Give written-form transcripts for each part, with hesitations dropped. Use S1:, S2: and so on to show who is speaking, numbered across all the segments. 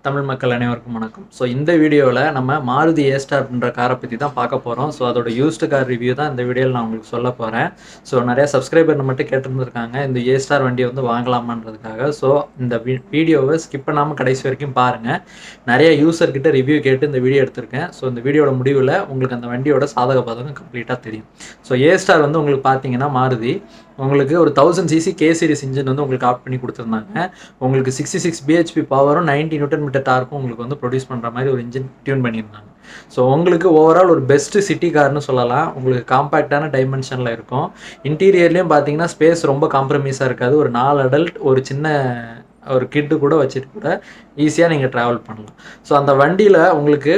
S1: தமிழ் மக்கள் அனைவருக்கும் வணக்கம். ஸோ இந்த வீடியோவில் நம்ம மாருதி ஏ ஸ்டார் அப்படின்ற காரை பற்றி தான் பார்க்க போகிறோம். ஸோ அதோட யூஸ்டு கார் ரிவ்யூ தான் இந்த வீடியோவில் நான் உங்களுக்கு சொல்ல போகிறேன். ஸோ நிறைய சப்ஸ்கிரைபர் மட்டும் கேட்டிருந்துருக்காங்க இந்த ஏ ஸ்டார் வண்டியை வந்து வாங்கலாமான்றதுக்காக. ஸோ இந்த வீடியோவை ஸ்கிப் பண்ணாமல் கடைசி வரைக்கும் பாருங்கள். நிறைய யூசர்கிட்ட ரிவ்யூ கேட்டு இந்த வீடியோ எடுத்திருக்கேன். ஸோ இந்த வீடியோட முடிவில் உங்களுக்கு அந்த வண்டியோட சாதக பாதகம் கம்ப்ளீட்டாக தெரியும். ஸோ ஏ ஸ்டார் வந்து உங்களுக்கு பார்த்தீங்கன்னா மாருதி உங்களுக்கு ஒரு 1000cc கே சீரிஸ் இன்ஜின் வந்து உங்களுக்கு ஆப்ட் பண்ணி கொடுத்துருந்தாங்க. உங்களுக்கு 66 பிஹெச்பி பவரும் 90 நியூட்டன் மீட்டர் டார்க்கும் உங்களுக்கு வந்து ப்ரொடியூஸ் பண்ணுற மாதிரி ஒரு இன்ஜின் டியூன் பண்ணியிருந்தாங்க. ஸோ உங்களுக்கு ஓவரால் ஒரு பெஸ்ட் சிட்டி கார்னு சொல்லலாம். உங்களுக்கு காம்பேக்டான டைமென்ஷனில் இருக்கும். இன்டீரியர்லேயும் பார்த்தீங்கன்னா ஸ்பேஸ் ரொம்ப காம்ப்ரமைஸாக இருக்காது. ஒரு 4 அடல்ட் ஒரு சின்ன ஒரு கிட்டு கூட வச்சுட்டு கூட ஈஸியாக நீங்கள் ட்ராவல் பண்ணலாம். ஸோ அந்த வண்டியில் உங்களுக்கு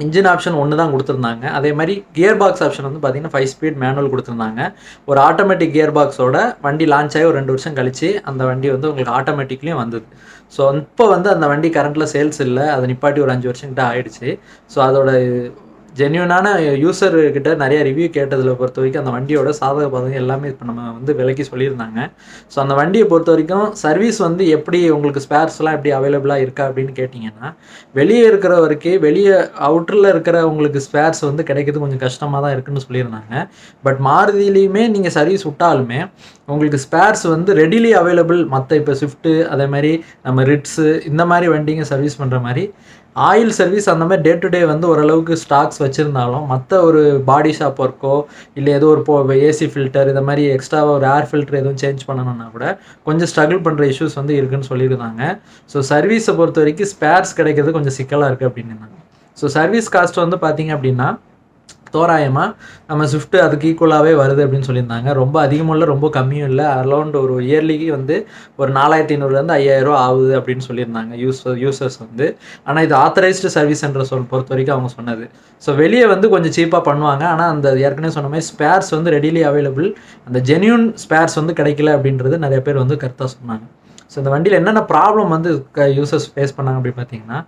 S1: இன்ஜின் ஆப்ஷன் ஒன்று தான் கொடுத்துருந்தாங்க. அதே மாதிரி கியர் பாக்ஸ் ஆப்ஷன் வந்து பார்த்தீங்கன்னா 5 ஸ்பீட் மேனுவல் கொடுத்துருந்தாங்க. ஒரு ஆட்டோமேட்டிக் கியர் பாக்ஸோட வண்டி லான்ச் ஆகி ஒரு 2 வருஷம் கழிச்சு அந்த வண்டி வந்து உங்களுக்கு ஆட்டோமேட்டிக்லேயும் வந்தது. ஸோ இப்போ வந்து அந்த வண்டி கரண்ட்டில் சேல்ஸ் இல்லை. அதை நிப்பாட்டி ஒரு 5 வருஷம் கிட்ட ஆயிடுச்சு. ஸோ அதோட ஜென்யூனான யூசர்கிட்ட நிறைய ரிவ்யூ கேட்டதில் பொறுத்த வரைக்கும் அந்த வண்டியோட சாதக பாதகம் எல்லாமே இப்போ நம்ம வந்து விலைக்கு சொல்லியிருந்தாங்க. ஸோ அந்த வண்டியை பொறுத்த வரைக்கும் சர்வீஸ் வந்து எப்படி உங்களுக்கு ஸ்பேர்ஸ்லாம் எப்படி அவைலபிளாக இருக்கா அப்படின்னு கேட்டிங்கன்னா, வெளியே இருக்கிற வரைக்கும் வெளியே அவுட்டரில் இருக்கிற உங்களுக்கு ஸ்பேர்ஸ் வந்து கிடைக்கிறது கொஞ்சம் கஷ்டமாக தான் இருக்குன்னு சொல்லியிருந்தாங்க. பட் மாருதியிலையுமே நீங்கள் சர்வீஸ் விட்டாலுமே உங்களுக்கு ஸ்பேர்ஸ் வந்து ரெடிலி அவைலபிள். மற்ற இப்போ ஸ்விஃப்ட்டு அதே மாதிரி நம்ம ரிட்ஸு இந்த மாதிரி வண்டிங்க சர்வீஸ் பண்ணுற மாதிரி ஆயில் சர்வீஸ் அந்த மாதிரி டே டு டே வந்து ஓரளவுக்கு ஸ்டாக்ஸ் வச்சுருந்தாலும் மற்ற ஒரு பாடி ஷாப் ஒர்க்கோ இல்லை ஏதோ ஒரு ஏசி ஃபில்டர் இந்த மாதிரி எக்ஸ்ட்ராவாக ஒரு ஏர் ஃபில்டர் எதுவும் சேஞ்ச் பண்ணணும்னா கூட கொஞ்சம் ஸ்ட்ரகிள் பண்ணுற இஷ்யூஸ் வந்து இருக்குதுன்னு சொல்லியிருந்தாங்க. ஸோ சர்வீஸை பொறுத்த வரைக்கும் ஸ்பேர்ஸ் கிடைக்கிறது கொஞ்சம் சிக்கலாக இருக்குது அப்படின்னு. ஸோ சர்வீஸ் காஸ்ட் வந்து பார்த்திங்க அப்படின்னா தோராயமாக நம்ம ஸ்விஃப்ட்டு அதுக்கு ஈக்குவலாகவே வருது அப்படின்னு சொல்லியிருந்தாங்க. ரொம்ப அதிகமும் இல்லை ரொம்ப கம்மியும் இல்லை. அரௌண்ட் ஒரு இயர்லிக்கு வந்து ஒரு 4500 5000 ஆகுது அப்படின்னு சொல்லியிருந்தாங்க யூசர்ஸ் வந்து. ஆனால் இது ஆத்தரைஸ்டு சர்வீஸ் என்ற பொறுத்த வரைக்கும் அவங்க சொன்னது. ஸோ வெளியே வந்து கொஞ்சம் சீப்பாக பண்ணுவாங்க. ஆனால் அந்த ஏற்கனவே சொன்ன மாதிரி ஸ்பேர்ஸ் வந்து ரெடிலி அவைலபிள். அந்த ஜென்யூன் ஸ்பேர்ஸ் வந்து கிடைக்கல அப்படின்றது நிறைய பேர் வந்து கருத்தாக சொன்னாங்க. ஸோ இந்த வண்டியில் என்னென்ன ப்ராப்ளம் வந்து யூசர்ஸ் ஃபேஸ் பண்ணாங்க அப்படின்னு பார்த்தீங்கன்னா,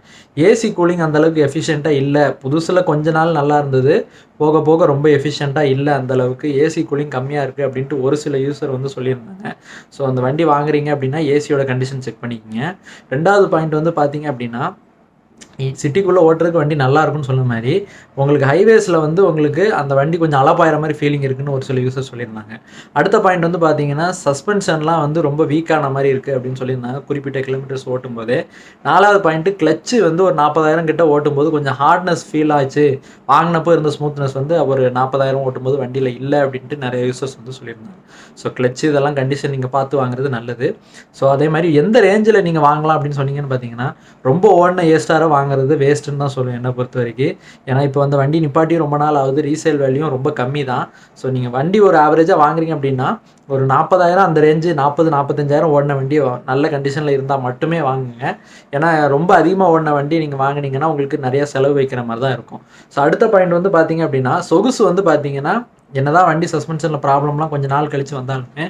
S1: ஏசி கூலிங் அந்தளவுக்கு எஃபிஷியண்ட்டாக இல்லை. புதுசில் கொஞ்ச நாள் நல்லா இருந்தது, போக போக ரொம்ப எஃபிஷியண்ட்டாக இல்லை. அந்தளவுக்கு ஏசி கூலிங் கம்மியாக இருக்குது அப்படின்ட்டு ஒரு சில யூசர் வந்து சொல்லியிருந்தாங்க. ஸோ அந்த வண்டி வாங்குறீங்க அப்படின்னா ஏசியோட கண்டிஷன் செக் பண்ணிக்கோங்க. 2வது பாயிண்ட் வந்து பார்த்தீங்க அப்படின்னா, சிட்டிக்குள்ளே ஓட்டுறதுக்கு வண்டி நல்லா இருக்குன்னு சொன்ன மாதிரி உங்களுக்கு ஹைவேஸில் வந்து உங்களுக்கு அந்த வண்டி கொஞ்சம் அலப்பாயிர மாதிரி ஃபீலிங் இருக்குன்னு ஒரு சில யூசர் சொல்லியிருந்தாங்க. அடுத்த பாயிண்ட் வந்து பார்த்தீங்கன்னா சஸ்பென்ஷன்லாம் வந்து ரொம்ப வீக்கான மாதிரி இருக்குது அப்படின்னு சொல்லியிருந்தாங்க குறிப்பிட்ட கிலோமீட்டர்ஸ் ஓட்டும்போதே. 4வது பாயிண்ட்டு கிளச்சு வந்து ஒரு 40,000 கிட்ட ஓட்டும்போது கொஞ்சம் ஹார்ட்னஸ் ஃபீல் ஆச்சு. வாங்கினப்போ இருந்த ஸ்மூத்னஸ் வந்து ஒரு 40,000 ஓட்டும்போது வண்டியில் இல்லை அப்படின்ட்டு நிறைய யூசர்ஸ் வந்து சொல்லியிருந்தாங்க. ஸோ கிளச்சு இதெல்லாம் கண்டிஷன் நீங்கள் பார்த்து வாங்குறது நல்லது. ஸோ அதே மாதிரி எந்த ரேஞ்சில் நீங்கள் வாங்கலாம் அப்படின்னு சொன்னீங்கன்னு பார்த்தீங்கன்னா, ரொம்ப ஓடின ஏ ஸ்டாரை வாங்குறது வேஸ்ட்டுன்னு தான் சொல்லுவேன் என்னை பொறுத்த வரைக்கும். ஏன்னா இப்போ அந்த வண்டி நிப்பாட்டி ரொம்ப நாள் ஆகுது, ரீசேல் வேல்யூ ரொம்ப கம்மி தான். ஸோ நீங்கள் வண்டி ஒரு ஆவரேஜாக வாங்குறீங்க அப்படின்னா ஒரு 40,000 அந்த ரேஞ்சு 40,000-45,000 ஓடின வண்டி நல்ல கண்டிஷனில் இருந்தால் மட்டுமே வாங்குங்க. ஏன்னா ரொம்ப அதிகமாக ஓடின வண்டி நீங்கள் வாங்கினீங்கன்னா உங்களுக்கு நிறைய செலவு வைக்கிற மாதிரி தான் இருக்கும். ஸோ அடுத்த பாயிண்ட் வந்து பார்த்தீங்க அப்படின்னா சொகுசு வந்து பார்த்தீங்கன்னா என்னதான் வண்டி சஸ்பென்ஷனில் ப்ராப்ளம்லாம் கொஞ்சம் நாள் கழித்து வந்தாலுமே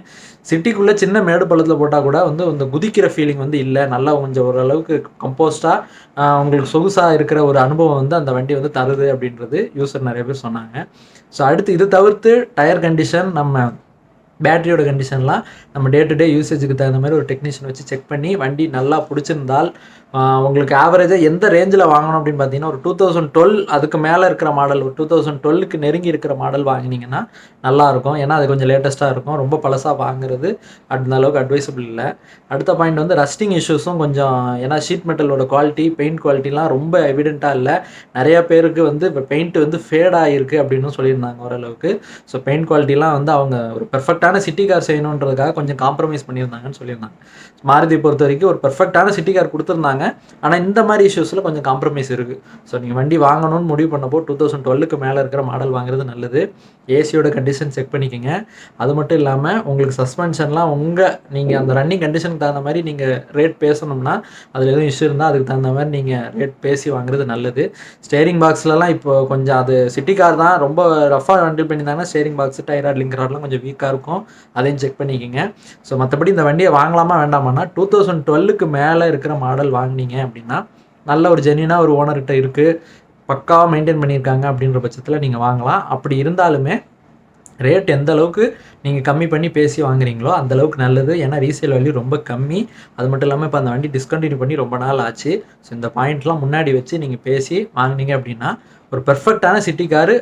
S1: சிட்டிக்குள்ளே சின்ன மேடு பள்ளத்தில் போட்டால் கூட வந்து இந்த குதிக்கிற ஃபீலிங் வந்து இல்லை. நல்லா கொஞ்சம் ஓரளவுக்கு கம்போஸ்டாக உங்களுக்கு சொகுசாக இருக்கிற ஒரு அனுபவம் வந்து அந்த வண்டி வந்து தருது அப்படின்றது யூசர் நிறைய பேர் சொன்னாங்க. ஸோ அடுத்து இது தவிர்த்து டயர் கண்டிஷன் நம்ம பேட்டரியோட கண்டிஷன்லாம் நம்ம டே டு டே யூசேஜுக்கு தகுந்த மாதிரி ஒரு டெக்னீஷியன் வச்சு செக் பண்ணி வண்டி நல்லா பிடிச்சிருந்தால் உங்களுக்கு ஆவரேஜாக எந்த ரேஞ்சில் வாங்கணும் அப்படின்னு பார்த்தீங்கன்னா ஒரு 2012 அதுக்கு மேலே இருக்கிற மாடல், ஒரு 2012க்கு நெருங்கி இருக்கிற மாடல் வாங்கினீங்கன்னா நல்லாயிருக்கும். ஏன்னா அது கொஞ்சம் லேட்டஸ்ட்டாக இருக்கும். ரொம்ப பழசாக வாங்குறது அந்த அளவுக்கு அட்வைசபிள் இல்லை. அடுத்த பாயிண்ட் வந்து ரஸ்டிங் இஷ்யூஸும் கொஞ்சம், ஏன்னா ஷீட் மெட்டலோட குவாலிட்டி பெயிண்ட் குவாலிட்டிலாம் ரொம்ப எவிடெண்ட்டாக இல்லை. நிறைய பேருக்கு வந்து இப்போ பெயிண்ட் வந்து ஃபேட் ஆகிருக்கு அப்படின்னு சொல்லியிருந்தாங்க ஓரளவுக்கு. ஸோ பெயிண்ட் குவாலிட்டிலாம் வந்து அவங்க ஒரு பெர்ஃபெக்டான சிட்டி கார் செய்யணுன்றதுக்காக கொஞ்சம் காம்ப்ரமைஸ் பண்ணியிருந்தாங்கன்னு சொல்லியிருந்தாங்க. மாருதி பொறுத்த வரைக்கும் ஒரு பெர்ஃபெக்டான சிட்டி கார் கொடுத்துருந்தாங்க. ஆனால் இந்த மாதிரி இஷ்யூஸில் கொஞ்சம் காம்ப்ரமைஸ் இருக்குது. ஸோ நீங்கள் வண்டி வாங்கணும்னு முடிவு பண்ணப்போ 2012க்கு மேலே இருக்கிற மாடல் வாங்குறது நல்லது. ஏசியோட கண்டிஷன் செக் பண்ணிக்கோங்க. அது மட்டும் இல்லாமல் உங்களுக்கு சஸ்பென்ஷன்லாம் நீங்கள் அந்த ரன்னிங் கண்டிஷனுக்கு தகுந்த மாதிரி நீங்கள் ரேட் பேசணும்னா அதில் எதுவும் இஷ்யூ இருந்தால் அதுக்கு தகுந்த மாதிரி நீங்கள் ரேட் பேசி வாங்குறது நல்லது. ஸ்டேரிங் பாக்ஸ்லலாம் இப்போ கொஞ்சம் அது சிட்டி கார் தான், ரொம்ப ரஃபாக ஹேண்டில் பண்ணியிருந்தாங்கன்னா steering box tyre rod link ராட்லாம் கொஞ்சம் வீக்காக இருக்கும். அதையும் செக் பண்ணிக்கோங்க. ஸோ மற்றபடி இந்த வண்டியை வாங்கலாமா வேண்டாமான்னா 2012க்கு மேலே இருக்கிற மாடல் வாங்கினீங்க அப்படின்னா நல்ல ஒரு ஜென்யூனாக ஒரு ஓனர்கிட்ட இருக்குது, பக்காவாக மெயின்டைன் பண்ணியிருக்காங்க அப்படின்ற பட்சத்தில் நீங்கள் வாங்கலாம். அப்படி இருந்தாலுமே ரேட் எந்த அளவுக்கு நீங்கள் கம்மி பண்ணி பேசி வாங்குறீங்களோ அந்த அளவுக்கு நல்லது. ஏன்னா ரீசேல் வேல்யூ ரொம்ப கம்மி. அது மட்டும் இல்லாமல் இப்போ அந்த வண்டி டிஸ்கண்டினியூ பண்ணி ரொம்ப நாள் ஆச்சு. ஸோ இந்த பாயிண்ட்லாம் முன்னாடி வச்சு நீங்கள் பேசி வாங்குனீங்க அப்படின்னா ஒரு பெர்ஃபெக்டான சிட்டி காரு,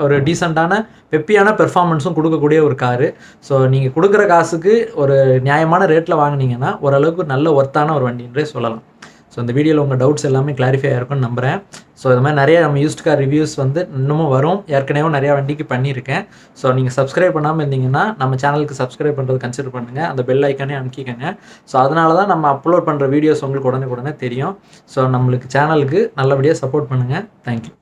S1: ஒரு டீசெண்டான பெப்பியான பெர்ஃபார்மன்ஸும் கொடுக்கக்கூடிய ஒரு காரு. ஸோ நீங்கள் கொடுக்குற காசுக்கு ஒரு நியாயமான ரேட்டில் வாங்குனீங்கன்னா ஓரளவுக்கு நல்ல ஒர்த்தான ஒரு வண்டின்றே சொல்லலாம். ஸோ இந்த வீடியோவில் உங்கள் டவுட்ஸ் எல்லாமே கிளாரிஃபை ஆயிருக்கும்னு நம்புகிறேன். ஸோ இது மாதிரி நிறைய நம்ம யூஸ்ட் கார் ரிவ்யூஸ் வந்து இன்னமும் வரும். ஏற்கனவே நிறையா வண்டிக்கு பண்ணியிருக்கேன். ஸோ நீங்கள் சப்ஸ்கிரைப் பண்ணாமல் இருந்தீங்கன்னா நம்ம சேனலுக்கு சப்ஸ்கிரைப் பண்ணுறது கன்சிடர் பண்ணுங்கள். அந்த பெல் ஐக்கானே அமுக்கிக்கங்க. ஸோ அதனால தான் நம்ம அப்லோட் பண்ணுற வீடியோஸ் உங்களுக்கு உடனே தெரியும். ஸோ நம்மளுக்கு சேனலுக்கு நல்லபடியாக சப்போர்ட் பண்ணுங்கள். தேங்க்யூ.